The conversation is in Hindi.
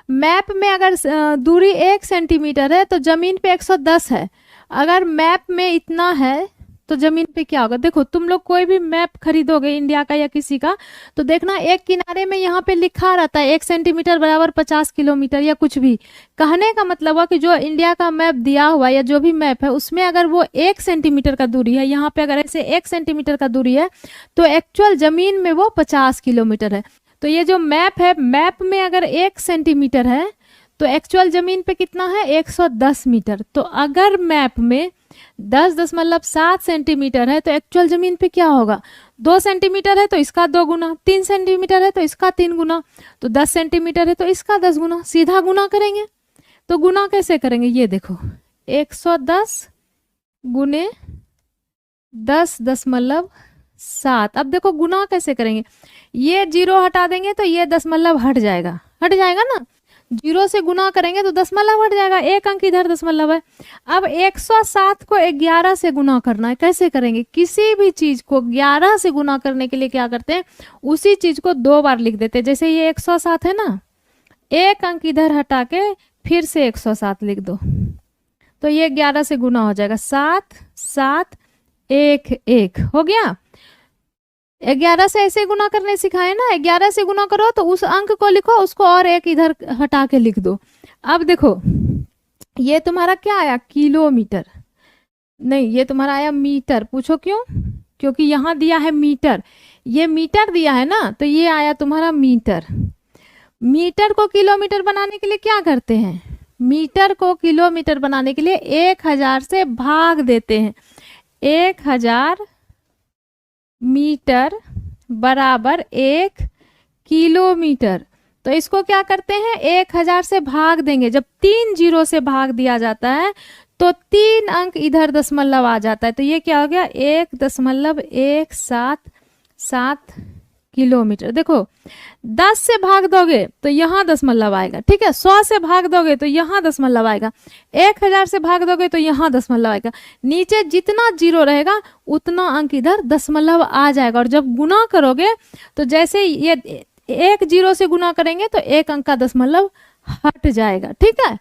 मैप में अगर दूरी 1 सेंटीमीटर है तो जमीन पे 110 है। अगर मैप में इतना है तो जमीन पे क्या होगा? देखो तुम लोग कोई भी मैप खरीदोगे इंडिया का या किसी का, तो देखना एक किनारे में यहाँ पे लिखा रहता है 1 सेंटीमीटर बराबर 50 किलोमीटर या कुछ भी। कहने का मतलब हुआ कि जो इंडिया का मैप दिया हुआ या जो भी मैप है उसमें अगर वो 1 सेंटीमीटर का दूरी है, यहाँ पे अगर ऐसे 1 सेंटीमीटर का दूरी है तो एक्चुअल जमीन में वो 50 किलोमीटर है। तो ये जो मैप है, मैप में अगर 1 सेंटीमीटर है तो एक्चुअल जमीन पे कितना है? 110 मीटर। तो अगर मैप में 10.7 सेंटीमीटर है तो एक्चुअल जमीन पे क्या होगा? 2 सेंटीमीटर है तो इसका 2 गुना, 3 सेंटीमीटर है तो इसका 3 गुना, तो 10 सेंटीमीटर है तो इसका 10 गुना। सीधा गुना करेंगे। तो गुना कैसे करेंगे? ये देखो 110 गुने 10.7। अब देखो गुना कैसे करेंगे? ये 0 हटा देंगे तो ये दशमलव हट जाएगा, हट जाएगा ना। 0 से गुना करेंगे तो दशमलव हट जाएगा, एक अंक इधर दशमलव है। अब 107 को 11 से गुना करना है। कैसे करेंगे? किसी भी चीज को 11 से गुना करने के लिए क्या करते हैं? उसी चीज को 2 बार लिख देते हैं। जैसे ये 107 है ना, एक अंक इधर हटा के फिर से 107 लिख दो तो ये 11 से गुना हो जाएगा। 7 7 1 1 हो गया। 11 से ऐसे गुना करने सिखाए ना, 11 से गुना करो तो उस अंक को लिखो, उसको और एक इधर हटा के लिख दो। अब देखो ये तुम्हारा क्या आया? किलोमीटर नहीं, ये तुम्हारा आया मीटर। पूछो क्यों? क्योंकि यहाँ दिया है मीटर, ये मीटर दिया है ना, तो ये आया तुम्हारा मीटर। मीटर को किलोमीटर बनाने के लिए क्या करते हैं? मीटर को किलोमीटर बनाने के लिए 1000 से भाग देते हैं। 1000 मीटर बराबर 1 किलोमीटर। तो इसको क्या करते हैं? 1000 से भाग देंगे। जब 3 जीरो से भाग दिया जाता है तो 3 अंक इधर दशमलव आ जाता है, तो ये क्या हो गया? 1.177 किलोमीटर। देखो 10 से भाग दोगे तो यहाँ दशमलव आएगा, ठीक है। 100 से भाग दोगे तो यहाँ दशमलव आएगा। 1000 से भाग दोगे तो यहाँ दशमलव आएगा। नीचे जितना जीरो रहेगा उतना अंक इधर दशमलव आ जाएगा। और जब गुना करोगे तो जैसे ये 1 जीरो से गुना करेंगे तो एक अंक का दशमलव हट जाएगा, ठीक है।